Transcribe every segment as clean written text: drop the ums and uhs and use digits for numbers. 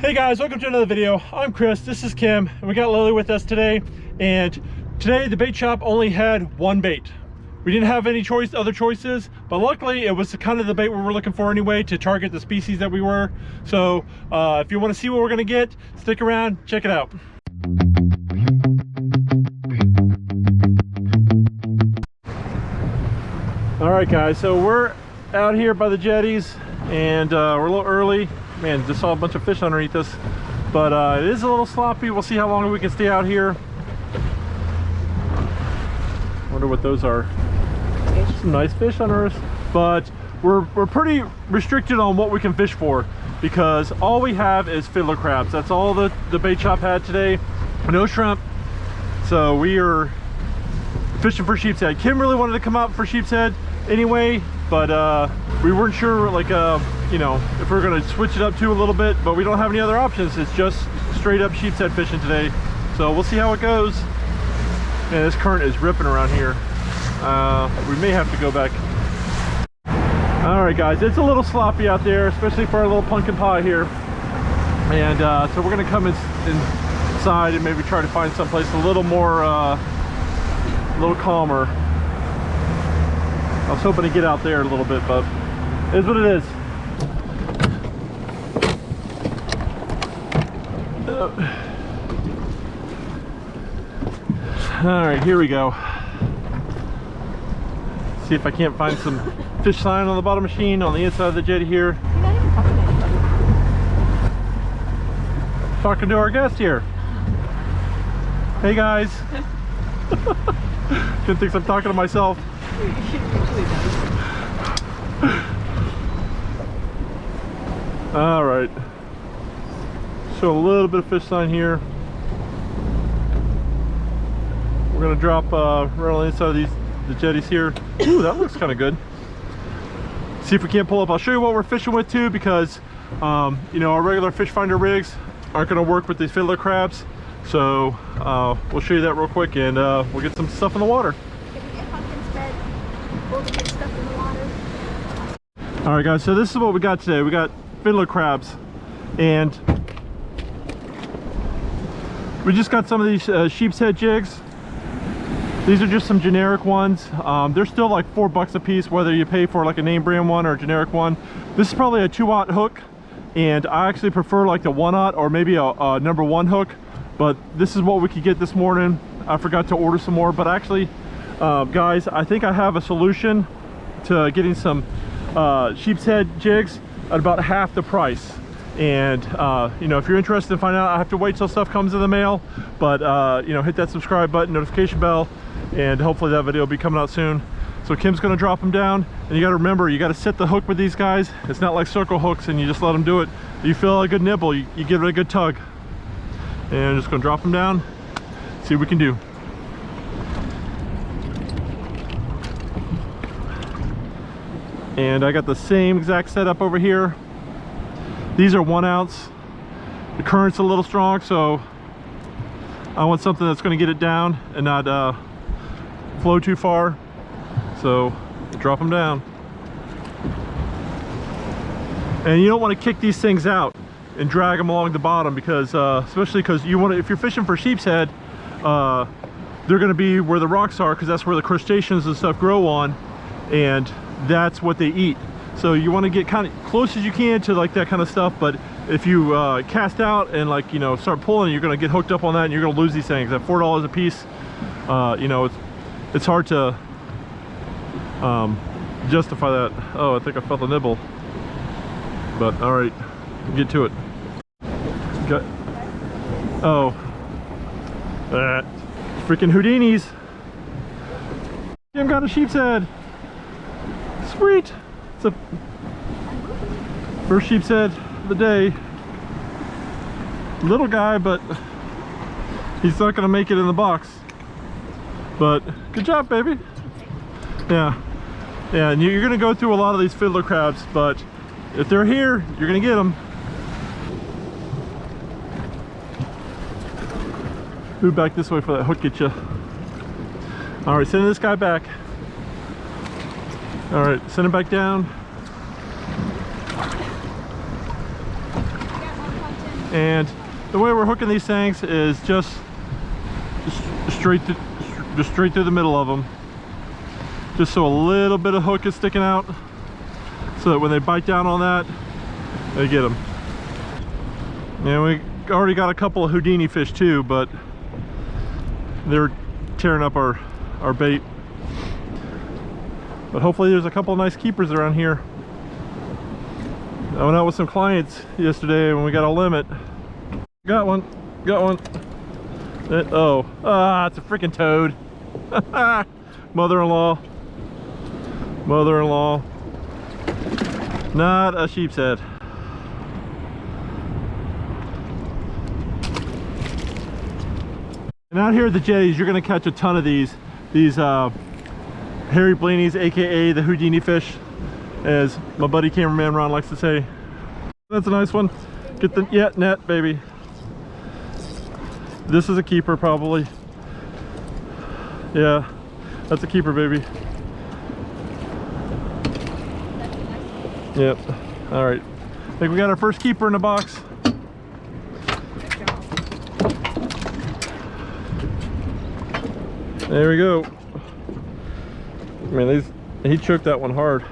Hey guys, welcome to another video. I'm Chris, this is Kim, and we got Lily with us today. And today the bait shop only had one bait. We didn't have any other choices, but luckily it was kind of the bait we were looking for anyway to target the species that we were. So if you want to see what we're gonna get, stick around, check it out. All right guys, so we're out here by the jetties and we're a little early. Man, just saw a bunch of fish underneath us, but it is a little sloppy. We'll see how long we can stay out here. Wonder what those are. Some nice fish under us, but we're pretty restricted on what we can fish for because all we have is fiddler crabs. That's all the bait shop had today. No shrimp, so we are fishing for sheep's head. Kim really wanted to come out for sheep's head anyway, but we weren't sure, like you know, if we're gonna switch it up too a little bit, but we don't have any other options. It's just straight up sheep's head fishing today, so we'll see how it goes. Man, this current is ripping around here. We may have to go back. All right guys, it's a little sloppy out there, especially for our little pumpkin pie here, and so we're gonna come inside and maybe try to find someplace a little more a little calmer. I was hoping to get out there a little bit, but it is what it is. All right, here we go. See if I can't find some fish sign on the bottom machine on the inside of the jetty here. You're not even talking to anybody. Talking to our guest here. Hey guys. Kim thinks I'm talking to myself. All right. So a little bit of fish sign here. We're gonna drop right on the inside of the jetties here. Ooh, that looks kind of good. See if we can't pull up. I'll show you what we're fishing with too, because you know, our regular fish finder rigs aren't gonna work with these fiddler crabs. So we'll show you that real quick, and we'll get some stuff in the water. Can we get pumpkins fed? We'll get stuff in the water. All right guys, so this is what we got today. We got fiddler crabs, and we just got some of these sheep's head jigs. These are just some generic ones. They're still like $4 a piece, whether you pay for like a name brand one or a generic one. This is probably a 2/0 hook, and I actually prefer like the 1/0 or maybe a #1 hook, but this is what we could get this morning. I forgot to order some more, but actually guys, I think I have a solution to getting some sheep's head jigs at about half the price. And you know, if you're interested in finding out, I have to wait till stuff comes in the mail, but you know, hit that subscribe button, notification bell, and hopefully that video will be coming out soon. So Kim's gonna drop them down, and you got to remember, you got to set the hook with these guys. It's not like circle hooks and you just let them do it. You feel a good nibble, you give it a good tug. And I'm just gonna drop them down, see what we can do. And I got the same exact setup over here. These are 1 ounce. The current's a little strong, so I want something that's going to get it down and not flow too far. So drop them down. And you don't want to kick these things out and drag them along the bottom, because especially because you want to, if you're fishing for sheep's head, they're going to be where the rocks are, because that's where the crustaceans and stuff grow on, and that's what they eat. So you want to get kind of close as you can to like that kind of stuff, but if you cast out and, like, you know, start pulling, you're going to get hooked up on that and you're going to lose these things. At $4 a piece, you know, it's hard to justify that. Oh, I think I felt a nibble, but all right, get to it. Got, oh, that freaking Houdinis. Kim got a sheep's head. Sweet. It's a first sheep's head of the day. Little guy, but he's not gonna make it in the box. But good job, baby. Yeah, and you're gonna go through a lot of these fiddler crabs, but if they're here, you're gonna get them. Move back this way for that hook get you. All right, sending this guy back. All right, send him back down. And the way we're hooking these things is just straight through the middle of them, just so a little bit of hook is sticking out, so that when they bite down on that, they get them. And we already got a couple of Houdini fish too, but they're tearing up our bait. But hopefully there's a couple of nice keepers around here. I went out with some clients yesterday and we got a limit. Got one. It's a freaking toad. Mother-in-law. Not a sheep's head. And out here at the jetties, you're gonna catch a ton of these hairy bleenies, aka the Houdini fish, as my buddy cameraman Ron likes to say. That's a nice one. Get the net, baby. This is a keeper, probably. Yeah, that's a keeper, baby. Yep. All right. I think we got our first keeper in the box. There we go. Man, he choked that one hard.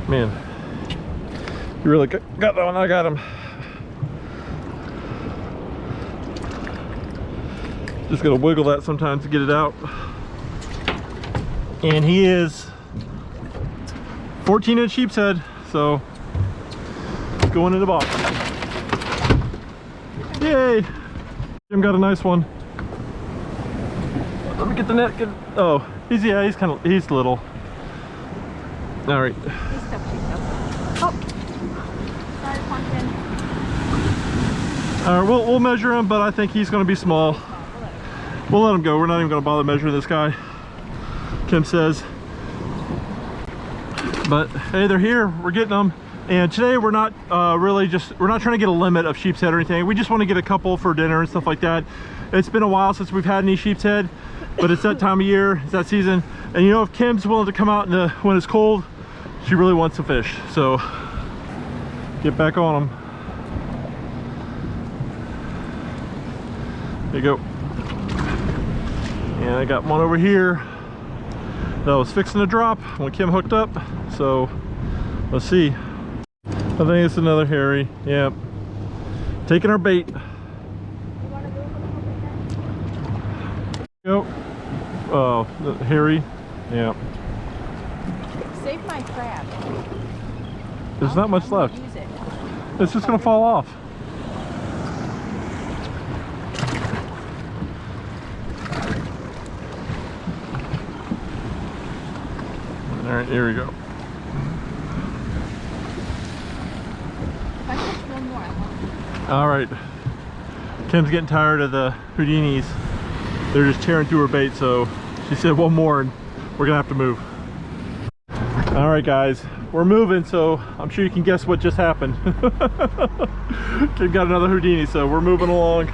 Man, you really got that one. I got him. Just gotta wiggle that sometimes to get it out. And he is 14-inch sheep's head, so going in the box. Yay! Jim got a nice one. Let me get the net. Oh, he's little. All right. Oh, sorry, Ponce. All right, we'll measure him, but I think he's going to be small. We'll let him go. We're not even going to bother measuring this guy, Kim says. But hey, they're here. We're getting them. And today we're not we're not trying to get a limit of sheep's head or anything. We just want to get a couple for dinner and stuff like that. It's been a while since we've had any sheep's head, but it's that time of year, it's that season. And you know, if Kim's willing to come out when it's cold, she really wants to fish. So get back on them. There you go. And I got one over here that was fixing to drop when Kim hooked up. So let's see. I think it's another hairy. Yep. Taking our bait. Go. Oh, hairy. Yeah. Save my crab. There's not much left. It's just gonna fall off. All right, here we go. If I catch one more, I won't. All right. Kim's getting tired of the Houdinis. They're just tearing through her bait, so she said one more and we're gonna have to move. All right, guys, we're moving, so I'm sure you can guess what just happened. Kim got another Houdini, so we're moving along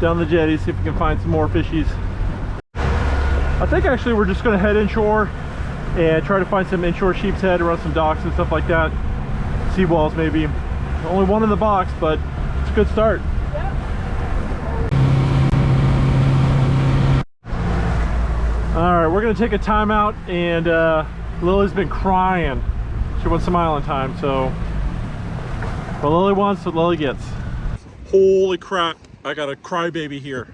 down the jetty, see if we can find some more fishies. I think actually we're just gonna head inshore and try to find some inshore sheep's head around some docks and stuff like that. Seawalls maybe. Only one in the box, but it's a good start. All right, we're gonna take a time out, and Lily's been crying. She wants some island time, so what Lily wants, what Lily gets. Holy crap, I got a crybaby here.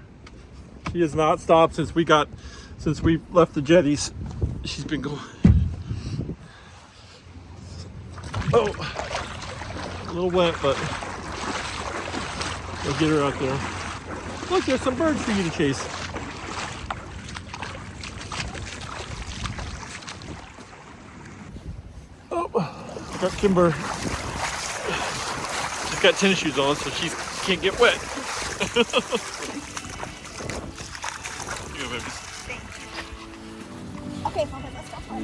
She has not stopped since we left the jetties. She's been going. Oh, a little wet, but we'll get her out there. Look, there's some birds for you to chase. Oh, got Kimber. She's got tennis shoes on, so she can't get wet. Here you go, babies. Okay, Ponce, let's go for it.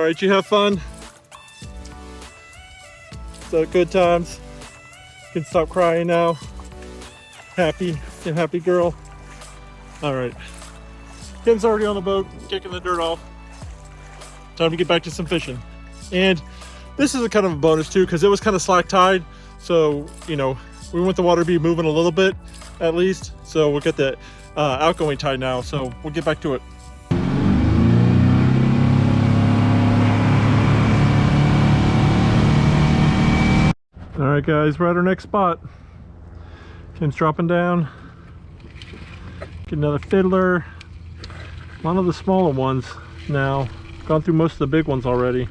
right, you have fun? So good times. You can stop crying now. Happy, you happy girl. All right. Kim's already on the boat, kicking the dirt off. Time to get back to some fishing. And this is a kind of a bonus too, because it was kind of slack tide. So, you know, we want the water to be moving a little bit at least. So we'll get the outgoing tide now. So we'll get back to it. All right, guys, we're at our next spot. Kim's dropping down. Get another fiddler. A lot of the smaller ones now. Gone through most of the big ones already.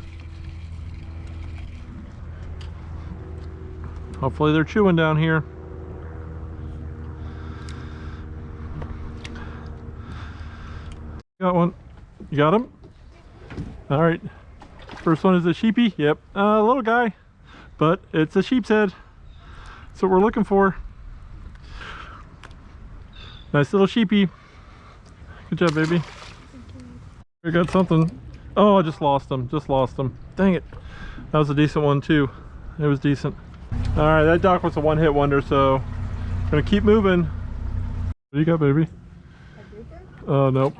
Hopefully they're chewing down here. Got one. You got him? All right. First one is a sheepy. Yep. Little guy, but it's a sheep's head. That's what we're looking for. Nice little sheepy. Good job, baby. We got something. Oh, I just lost him. Just lost him. Dang it. That was a decent one too. It was decent. All right, that dock was a one-hit wonder, so I'm gonna keep moving. What do you got, baby? Oh, nope.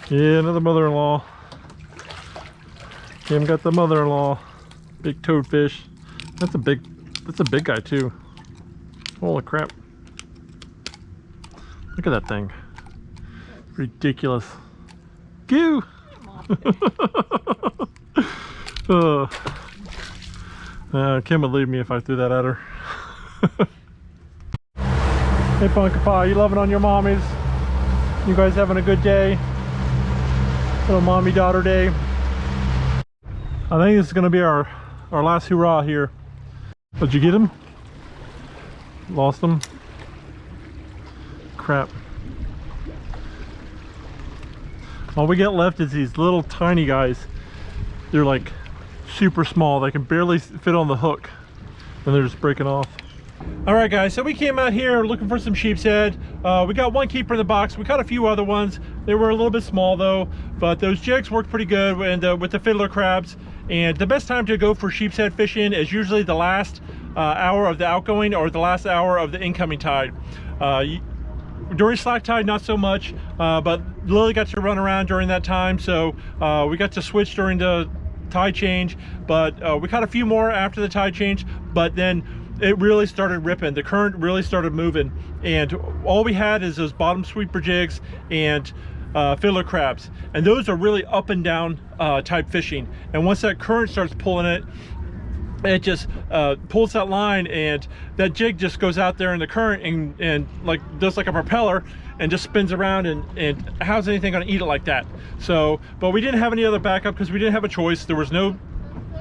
Yeah, another mother-in-law. Kim got the mother-in-law. Big toadfish. That's a big guy too. Holy crap. Look at that thing. Ridiculous. Goo! Kim would leave me if I threw that at her. Hey Punka Pie, you loving on your mommies? You guys having a good day? Little mommy-daughter day. I think this is going to be our last hurrah here. Did you get him? Lost him? Crap. All we get left is these little tiny guys. They're like super small. They can barely fit on the hook and they're just breaking off. All right, guys, so we came out here looking for some sheep's head. We got one keeper in the box. We caught a few other ones. They were a little bit small though, but those jigs worked pretty good and with the fiddler crabs. And the best time to go for sheep's head fishing is usually the last hour of the outgoing or the last hour of the incoming tide. During slack tide, not so much, but Lily got to run around during that time, so we got to switch during the tide change. But we caught a few more after the tide change, but then it really started ripping. The current really started moving, and all we had is those bottom sweeper jigs and fiddler crabs, and those are really up and down type fishing. And once that current starts pulling it, it just pulls that line, and that jig just goes out there in the current and like does like a propeller and just spins around, and how's anything going to eat it like that? So, but we didn't have any other backup because we didn't have a choice. There was no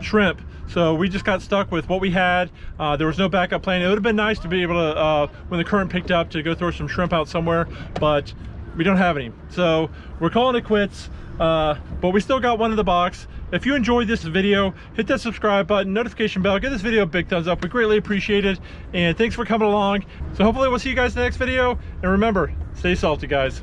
shrimp, so we just got stuck with what we had. There was no backup plan. It would have been nice to be able to when the current picked up to go throw some shrimp out somewhere, but we don't have any, so we're calling it quits. But we still got one in the box. If you enjoyed this video, hit that subscribe button, notification bell, give this video a big thumbs up. We greatly appreciate it, and thanks for coming along. So hopefully we'll see you guys in the next video, and remember, stay salty, guys.